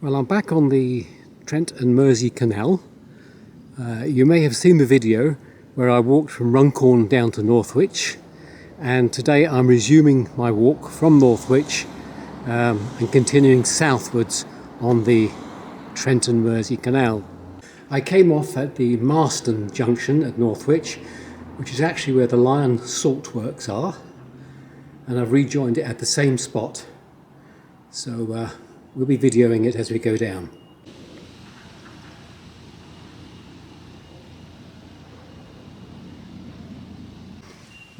Well, I'm back on the Trent and Mersey Canal. You may have seen the video where I walked from Runcorn down to Northwich, and today I'm resuming my walk from Northwich and continuing southwards on the Trent and Mersey Canal. I came off at the Marston Junction at Northwich, which is actually where the Lion Salt Works are, and I've rejoined it at the same spot. So we'll be videoing it as we go down.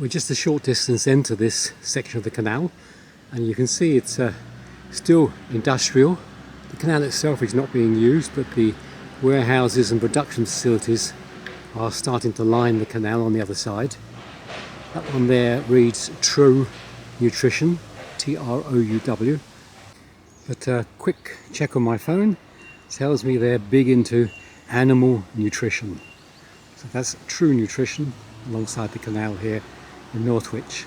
We're just a short distance into this section of the canal, and you can see it's still industrial. The canal itself is not being used, but the warehouses and production facilities are starting to line the canal on the other side. That one there reads True Nutrition, T-R-O-U-W. But a quick check on my phone tells me they're big into animal nutrition. So that's True Nutrition alongside the canal here in Northwich.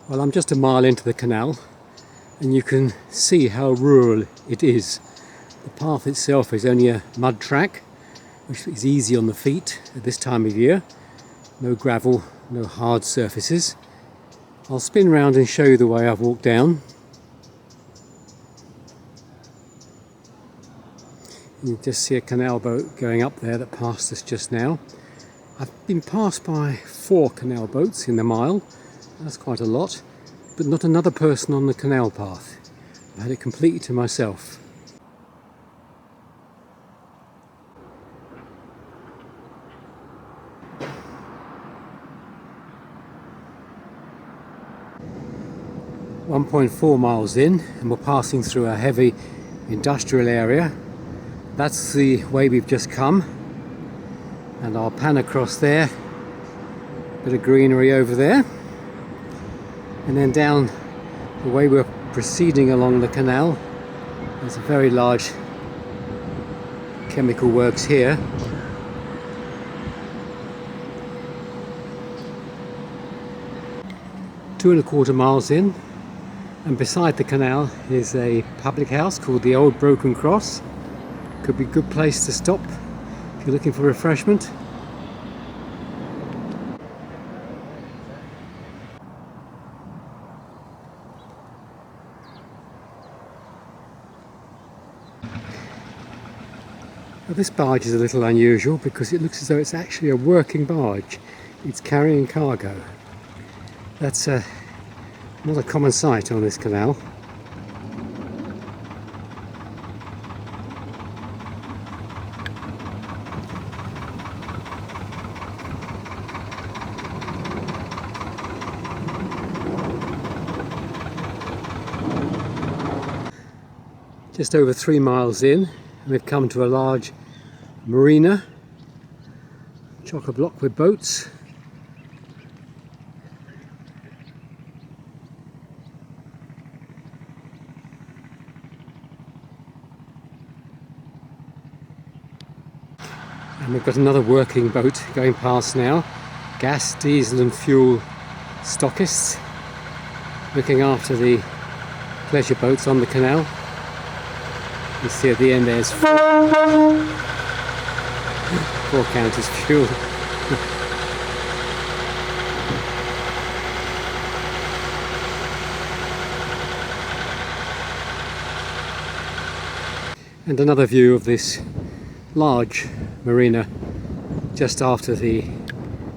Well, I'm just a mile into the canal and you can see how rural it is. The path itself is only a mud track, which is easy on the feet at this time of year. No gravel, no hard surfaces. I'll spin round and show you the way I've walked down. You just see a canal boat going up there that passed us just now. I've been passed by 4 canal boats in the mile. That's quite a lot, but not another person on the canal path. I had it completely to myself. .4 miles in, and we're passing through a heavy industrial area. That's the way we've just come, and I'll pan across there. Bit of greenery over there, and then down the way we're proceeding along the canal, there's a very large chemical works here. Two and a quarter miles in, and beside the canal is a public house called the Old Broken Cross. Could be a good place to stop if you're looking for refreshment. Well, this barge is a little unusual because it looks as though it's actually a working barge. It's carrying cargo. That's not a common sight on this canal. Just over 3 miles in, we've come to a large marina, chock-a-block with boats. And we've got another working boat going past now. Gas, diesel and fuel stockists looking after the pleasure boats on the canal. You see at the end there's 4 counters fuel. And another view of this large marina just after the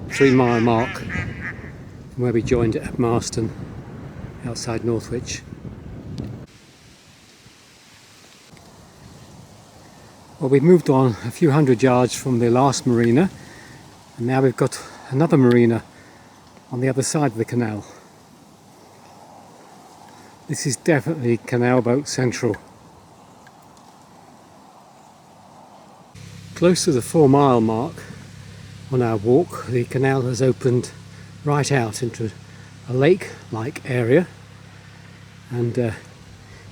3 mile mark from where we joined it at Marston outside Northwich. Well, we've moved on a few hundred yards from the last marina, and now we've got another marina on the other side of the canal. This is definitely canal boat central. Close to the 4 mile mark on our walk, the canal has opened right out into a lake-like area, and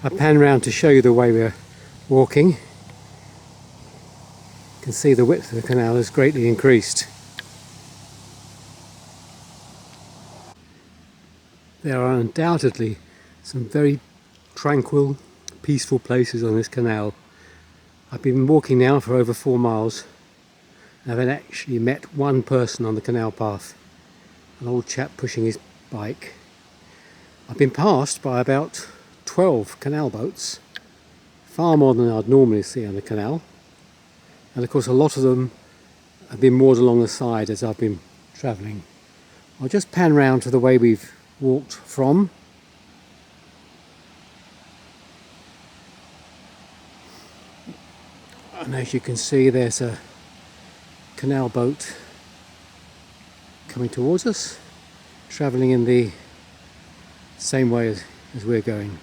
I pan round to show you the way we're walking. You can see the width of the canal has greatly increased. there are undoubtedly some very tranquil, peaceful places on this canal. I've been walking now for over 4 miles. I've actually met one person on the canal path, an old chap pushing his bike. I've been passed by about 12 canal boats, far more than I'd normally see on the canal, and of course a lot of them have been moored along the side as I've been travelling. I'll just pan round to the way we've walked from. And as you can see, there's a canal boat coming towards us, travelling in the same way as we're going.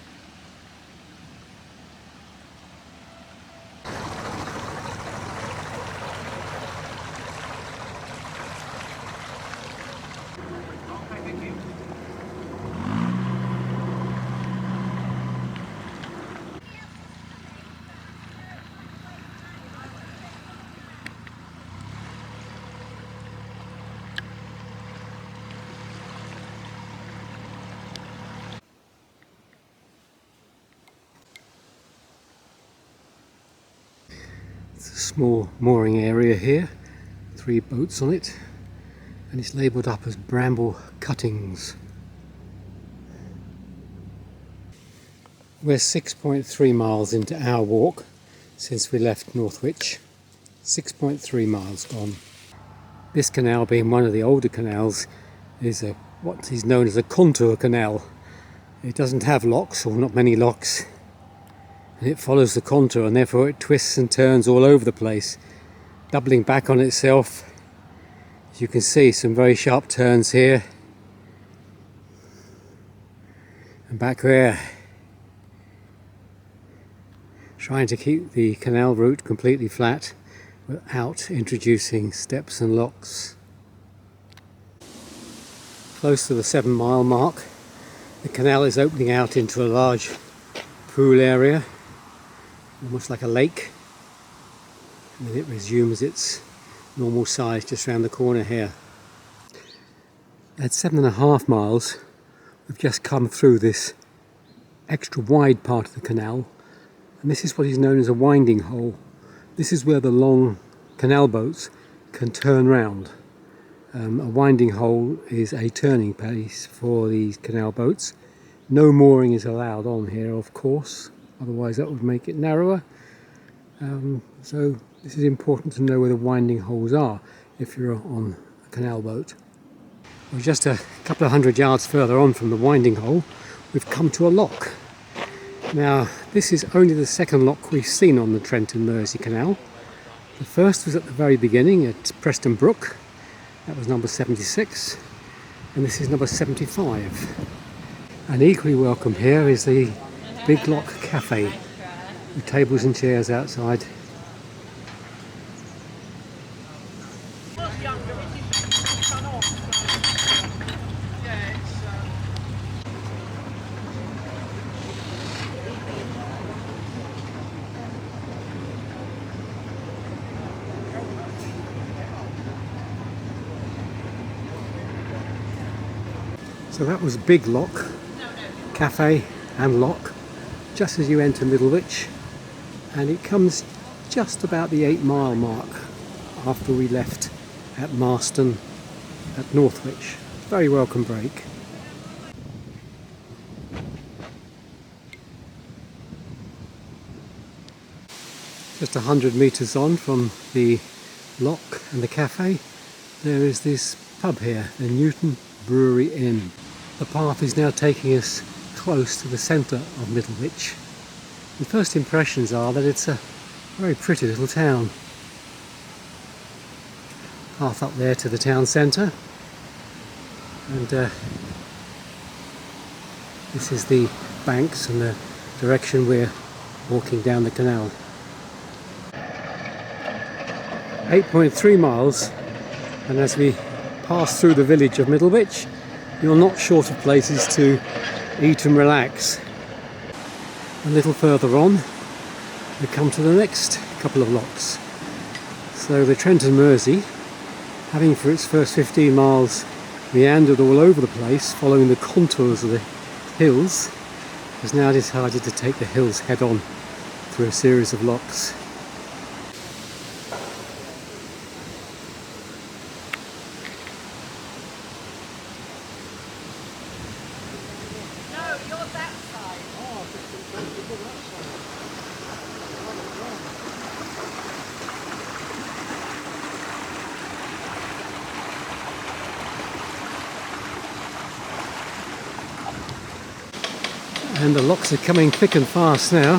It's a small mooring area here, 3 boats on it, and it's labelled up as Bramble Cuttings. We're 6.3 miles into our walk since we left Northwich. 6.3 miles gone. This canal, being one of the older canals, is what is known as a contour canal. It doesn't have locks, or not many locks, and it follows the contour, and therefore it twists and turns all over the place, doubling back on itself. As you can see, some very sharp turns here and back there, trying to keep the canal route completely flat without introducing steps and locks. Close to the 7-mile mark, the canal is opening out into a large pool area, almost like a lake, and then it resumes its normal size just round the corner here. At 7.5 miles, we've just come through this extra wide part of the canal, and this is what is known as a winding hole. This is where the long canal boats can turn round. A winding hole is a turning place for these canal boats. No mooring is allowed on here, of course, otherwise that would make it narrower. So this is important to know where the winding holes are if you're on a canal boat. Well, just a couple of 100 yards further on from the winding hole, we've come to a lock. Now, this is only the second lock we've seen on the Trent and Mersey Canal. The first was at the very beginning at Preston Brook. That was number 76, and this is number 75. And equally welcome here is the Big Lock Cafe, with tables and chairs outside. So that was Big Lock Cafe and Lock, just as you enter Middlewich, and it comes just about the 8-mile mark after we left at Marston at Northwich. Very welcome break. Just 100 metres on from the lock and the cafe, there is this pub here, the Newton Brewery Inn. The path is now taking us close to the centre of Middlewich. The first impressions are that it's a very pretty little town. Path up there to the town centre, and this is the banks and the direction we're walking down the canal. 8.3 miles, and as we pass through the village of Middlewich, you're not short of places to eat and relax. A little further on, we come to the next couple of locks. So the Trent and Mersey, having for its first 15 miles meandered all over the place following the contours of the hills, has now decided to take the hills head on through a series of locks. And the locks are coming thick and fast now.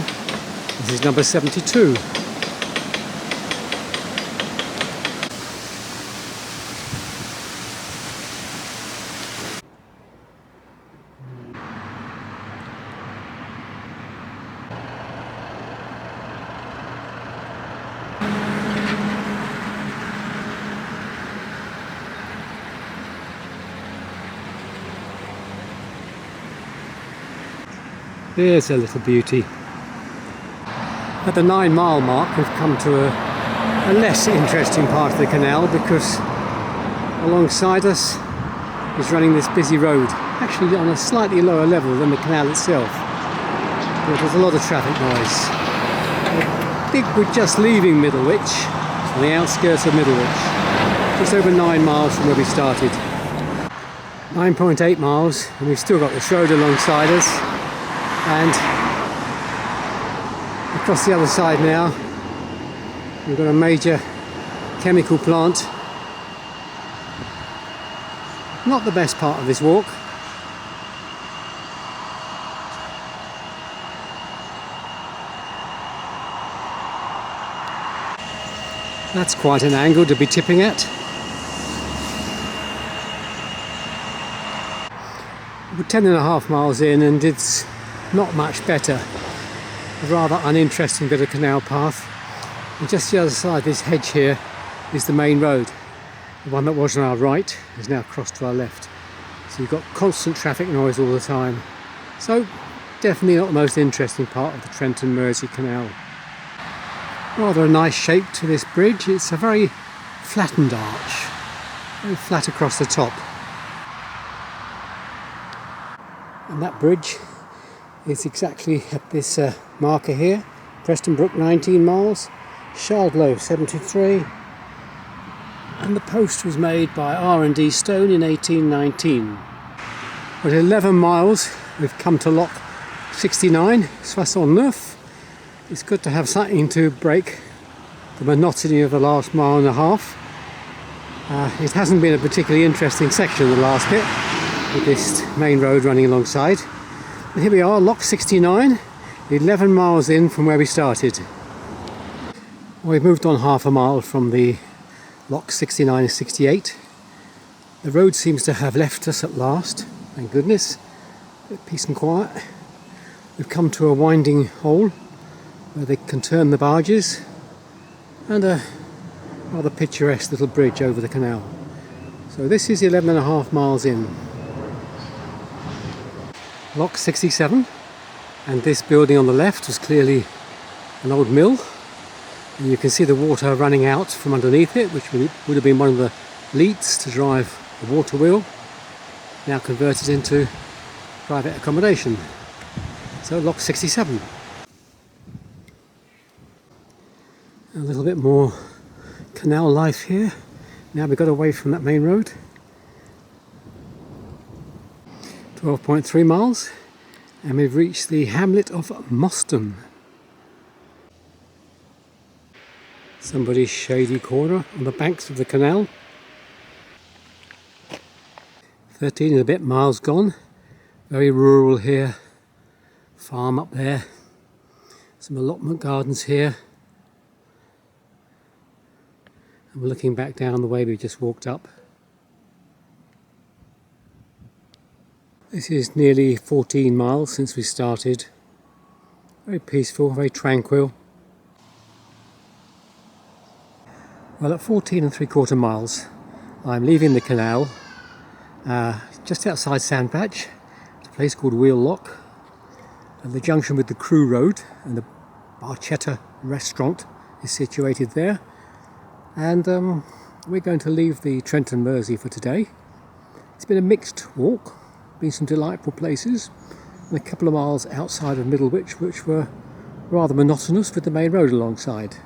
This is number 72. There's a little beauty. At the 9-mile mark we've come to a less interesting part of the canal, because alongside us is running this busy road, actually on a slightly lower level than the canal itself. But there's a lot of traffic noise. I think we're just leaving Middlewich, on the outskirts of Middlewich, just over 9 miles from where we started. 9.8 miles, and we've still got this road alongside us. And across the other side now, we've got a major chemical plant. Not the best part of this walk. That's quite an angle to be tipping at. We're 10.5 miles in, and it's not much better. A rather uninteresting bit of canal path. And just the other side, this hedge here, is the main road. The one that was on our right is now crossed to our left. So you've got constant traffic noise all the time. So definitely not the most interesting part of the Trent and Mersey Canal. Rather a nice shape to this bridge. It's a very flattened arch, very flat across the top. And that bridge is exactly at this marker here. Preston Brook 19 miles, Shardlow 73, and the post was made by R&D Stone in 1819. At 11 miles we've come to lock 69, Soissons-Neuf. It's good to have something to break the monotony of the last mile and a half. It hasn't been a particularly interesting section, the last bit, with this main road running alongside. But here we are, lock 69, 11 miles in from where we started. We've moved on half a mile from the lock 69 and 68. The road seems to have left us at last, thank goodness. Peace and quiet. We've come to a winding hole where they can turn the barges, and a rather picturesque little bridge over the canal. So this is 11.5 miles in. Lock 67, and this building on the left was clearly an old mill, and you can see the water running out from underneath it, which would have been one of the leats to drive the water wheel, now converted into private accommodation. So lock 67. A little bit more canal life here. Now we've got away from that main road. 12.3 miles, and we've reached the hamlet of Marston. Somebody's shady corner on the banks of the canal. 13 and a bit miles gone. Very rural here. Farm up there. Some allotment gardens here. And we're looking back down the way we just walked up. This is nearly 14 miles since we started. Very peaceful, very tranquil. Well, at 14 3/4 miles, I'm leaving the canal just outside Sandbach, a place called Wheelock, and the junction with the Crew Road, and the Barchetta restaurant is situated there. And we're going to leave the Trent and Mersey for today. It's been a mixed walk, been some delightful places, and a couple of miles outside of Middlewich which were rather monotonous with the main road alongside.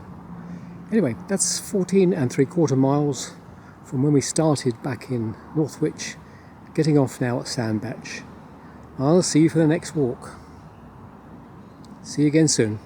Anyway, that's 14 3/4 miles from when we started back in Northwich, getting off now at Sandbach. I'll see you for the next walk. See you again soon.